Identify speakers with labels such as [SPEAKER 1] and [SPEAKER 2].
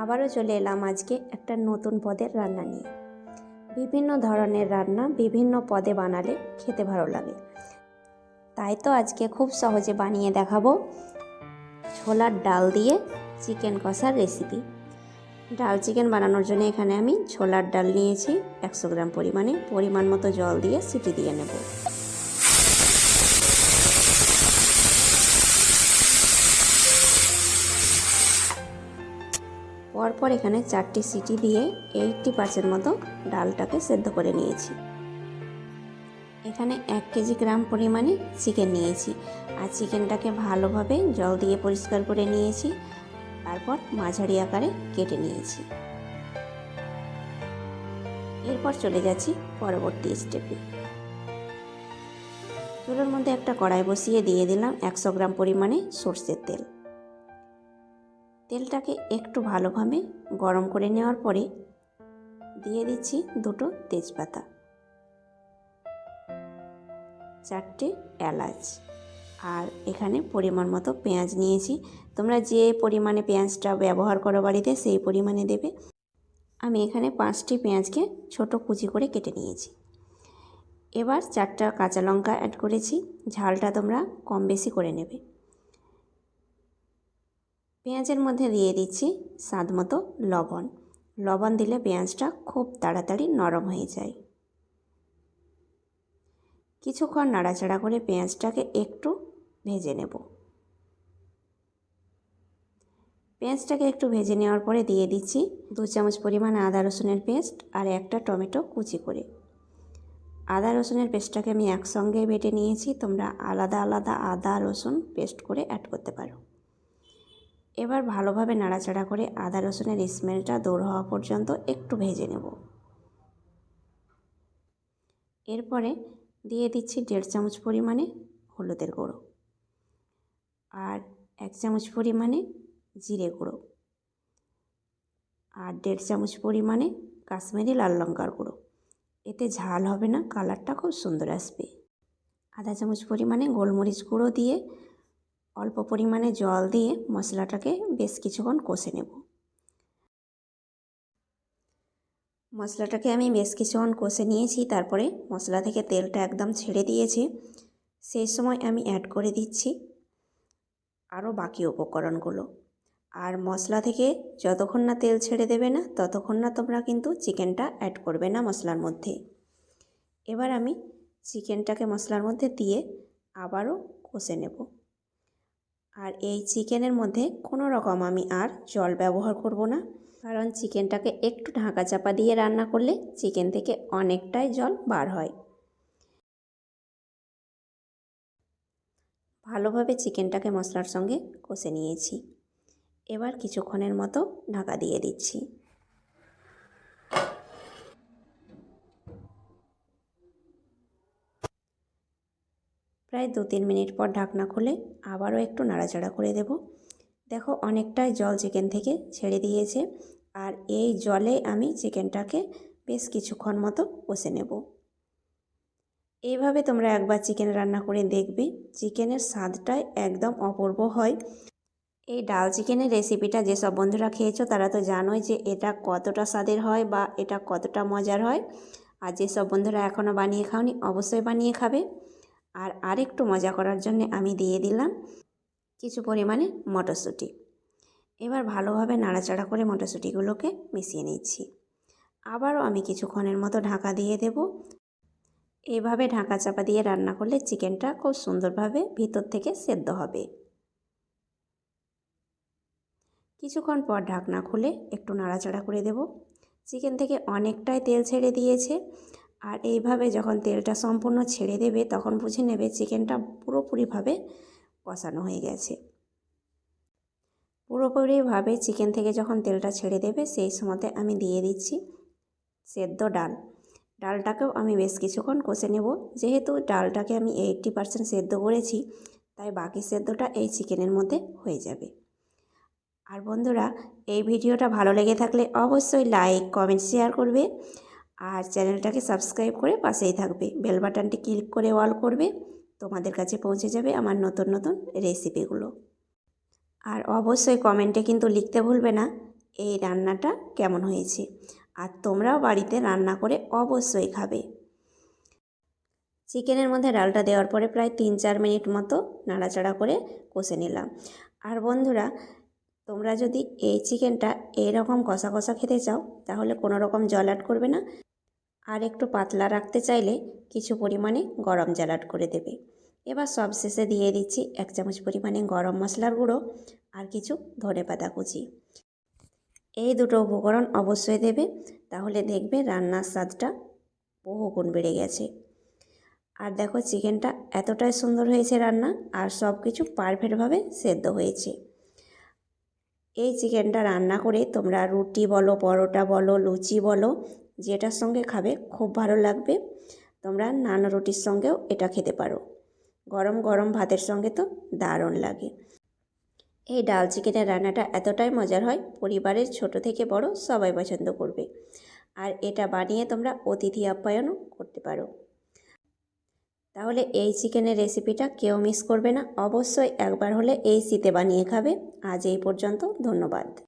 [SPEAKER 1] আবারও চলে এলাম আজকে একটা নতুন পদের রান্না নিয়ে। বিভিন্ন ধরনের রান্না বিভিন্ন পদে বানালে খেতে ভালো লাগে, তাই তো আজকে খুব সহজে বানিয়ে দেখাবো ছোলার ডাল দিয়ে চিকেন কষার রেসিপি। ডাল চিকেন বানানোর জন্য এখানে আমি ছোলার ডাল নিয়েছি 100 গ্রাম পরিমাণ মতো জল দিয়ে সিটি দিয়ে নেব। পরপর এখানে 4টি সিটি দিয়ে 80% মতো ডালটাকে সেদ্ধ করে নিয়েছি। এখানে 1 কেজি গ্রাম পরিমাণে চিকেন নিয়েছি, আর চিকেনটাকে ভালোভাবে জল দিয়ে পরিষ্কার করে নিয়েছি, তারপর মাঝারি আকারে কেটে নিয়েছি। এরপর চলে যাচ্ছি পরবর্তী স্টেপে। চুলোর মধ্যে একটা কড়াই বসিয়ে দিয়ে দিলাম 100 গ্রাম পরিমাণে সরষের তেল। তেলটাকে একটু ভালোভাবে গরম করে নেওয়ার পরে দিয়ে দিচ্ছি 2টো তেজপাতা, 4টে এলাচ, আর এখানে পরিমাণ মতো পেঁয়াজ নিয়েছি। তোমরা যে পরিমাণে পেঁয়াজটা ব্যবহার করো বাড়িতে সেই পরিমাণে দেবে। আমি এখানে 5টি পেঁয়াজকে ছোট কুচি করে কেটে নিয়েছি। এবার 4টা কাঁচা লঙ্কা অ্যাড করেছি, ঝালটা তোমরা কম বেশি করে নেবে। পেঁয়াজের মধ্যে দিয়ে দিচ্ছি স্বাদ মতো লবণ। লবণ দিলে পেঁয়াজটা খুব তাড়াতাড়ি নরম হয়ে যায়। কিছুক্ষণ নাড়াচাড়া করে পেঁয়াজটাকে একটু ভেজে নেব। পেঁয়াজটাকে একটু ভেজে নেওয়ার পরে দিয়ে দিচ্ছি 2 চামচ পরিমাণ আদা রসুনের পেস্ট আর একটা টমেটো কুচি করে। আদা রসুনের পেস্টটাকে আমি একসঙ্গে বেটে নিয়েছি, তোমরা আলাদা আলাদা আদা রসুন পেস্ট করে অ্যাড করতে পারো। এবার ভালোভাবে নাড়াচাড়া করে আদা রসুনের স্মেলটা দূর হওয়া পর্যন্ত একটু ভেজে নেব। এরপরে দিয়ে দিচ্ছি 1.5 চামচ পরিমাণে হলুদের গুঁড়ো, আর 1 চামচ পরিমাণে জিরে গুঁড়ো, আর 1.5 চামচ পরিমাণে কাশ্মীরি লাল লঙ্কার গুঁড়ো। এতে ঝাল হবে না, কালারটা খুব সুন্দর আসবে। আধা চামচ পরিমাণে গোলমরিচ গুঁড়ো দিয়ে অল্প পরিমাণে জল দিয়ে মশলাটাকে বেশ কিছুক্ষণ কষে নেব। মশলাটাকে আমি বেশ কিছুক্ষণ কষে নিয়েছি, তারপরে মশলা থেকে তেলটা একদম ছেড়ে দিয়েছে। সেই সময় আমি অ্যাড করে দিচ্ছি আরও বাকি উপকরণগুলো। আর মশলা থেকে যতক্ষণ না তেল ছেড়ে দেবে না ততক্ষণ না তোমরা কিন্তু চিকেনটা অ্যাড করবে না মশলার মধ্যে। এবার আমি চিকেনটাকে মশলার মধ্যে দিয়ে আবারও কষে নেব। আর এই চিকেনের মধ্যে কোনো রকম আমি আর জল ব্যবহার করব না, কারণ চিকেনটাকে একটু ঢাকা চাপা দিয়ে রান্না করলে চিকেন থেকে অনেকটাই জল বার হয়। ভালোভাবে চিকেনটাকে মশলার সঙ্গে কষে নিয়েছি। এবার কিছুক্ষণের মতো ঢাকা দিয়ে দিচ্ছি। প্রায় 2-3 মিনিট পর ঢাকনা খুলে আবারও একটু নাড়াচাড়া করে দেব। দেখো অনেকটাই জল চিকেন থেকে ছেড়ে দিয়েছে, আর এই জলে আমি চিকেনটাকে বেশ কিছুক্ষণ মতো কষে নেব। এইভাবে তোমরা একবার চিকেন রান্না করে দেখবে, চিকেনের স্বাদটাই একদম অপূর্ব হয়। এই ডাল চিকেনের রেসিপিটা যেসব বন্ধুরা খেয়েছো তারা তো জানোই যে এটা কতটা স্বাদের হয় বা এটা কতটা মজার হয়। আর যেসব বন্ধুরা এখনও বানিয়ে খাওনি অবশ্যই বানিয়ে খাবে। আর আরেকটু মজা করার জন্য আমি দিয়ে দিলাম কিছু পরিমাণে মটরশুঁটি। এবার ভালোভাবে নাড়াচাড়া করে মটরশুঁটিগুলোকে মিশিয়ে নিচ্ছি। আবারও আমি কিছুক্ষণের মতো ঢাকা দিয়ে দেব। এইভাবে ঢাকা চাপা দিয়ে রান্না করলে চিকেনটা খুব সুন্দরভাবে ভিতর থেকে সেদ্ধ হবে। কিছুক্ষণ পর ঢাকনা খুলে একটু নাড়াচাড়া করে দেব। চিকেন থেকে অনেকটাই তেল ছেড়ে দিয়েছে, আর এইভাবে যখন তেলটা সম্পূর্ণ ছেড়ে দেবে তখন বুঝে নেবে চিকেনটা পুরোপুরিভাবে কষানো হয়ে গেছে। পুরোপুরিভাবে চিকেন থেকে যখন তেলটা ছেড়ে দেবে সেই সময়তে আমি দিয়ে দিচ্ছি সেদ্ধ ডাল। ডালটাকেও আমি বেশ কিছুক্ষণ কষে নেব। যেহেতু ডালটাকে আমি 80% সেদ্ধ করেছি, তাই বাকি সেদ্ধটা এই চিকেনের মধ্যে হয়ে যাবে। আর বন্ধুরা, এই ভিডিওটা ভালো লেগে থাকলে অবশ্যই লাইক কমেন্ট শেয়ার করবে, আর চ্যানেলটাকে সাবস্ক্রাইব করে পাশেই থাকবে। বেল বাটনটি ক্লিক করে অল করবে, তোমাদের কাছে পৌঁছে যাবে আমার নতুন নতুন রেসিপিগুলো। আর অবশ্যই কমেন্টে কিন্তু লিখতে ভুলবে না এই রান্নাটা কেমন হয়েছে। আর তোমরাও বাড়িতে রান্না করে অবশ্যই খাবে। চিকেনের মধ্যে ডালটা দেওয়ার পরে প্রায় 3-4 মিনিট মতো নাড়াচাড়া করে কষে নিলাম। আর বন্ধুরা, তোমরা যদি এই চিকেনটা এইরকম কষা কষা খেতে চাও তাহলে কোনো রকম জল অ্যাড করবে না। আর একটু পাতলা রাখতে চাইলে কিছু পরিমাণে গরম জল অ্যাড করে দেবে। এবার সবশেষে দিয়ে দিচ্ছি 1 চামচ পরিমাণে গরম মশলার গুঁড়ো আর কিছু ধনেপাতা কুচি। এই দুটো উপকরণ অবশ্যই দেবে, তাহলে দেখবে রান্নার স্বাদটা বহুগুণ বেড়ে গেছে। আর দেখো চিকেনটা এতটাই সুন্দর হয়েছে রান্না, আর সব কিছু পারফেক্টভাবে সেদ্ধ হয়েছে। এই চিকেনটা রান্না করে তোমরা রুটি বলো, পরোটা বলো, লুচি বলো, যেটার সঙ্গে খাবে খুব ভালো লাগবে। তোমরা নান রুটির সঙ্গেও এটা খেতে পারো। গরম গরম ভাতের সঙ্গে তো দারুণ লাগে। এই ডাল চিকেনের রান্নাটা এতটাই মজার হয়, পরিবারের ছোট থেকে বড় সবাই পছন্দ করবে। আর এটা বানিয়ে তোমরা অতিথি আপ্যায়নও করতে পারো। তাহলে এই চিকেনের রেসিপিটা কেউ মিস করবে না, অবশ্যই একবার হলে এই শীতে বানিয়ে খাবে। আজ এই পর্যন্ত, ধন্যবাদ।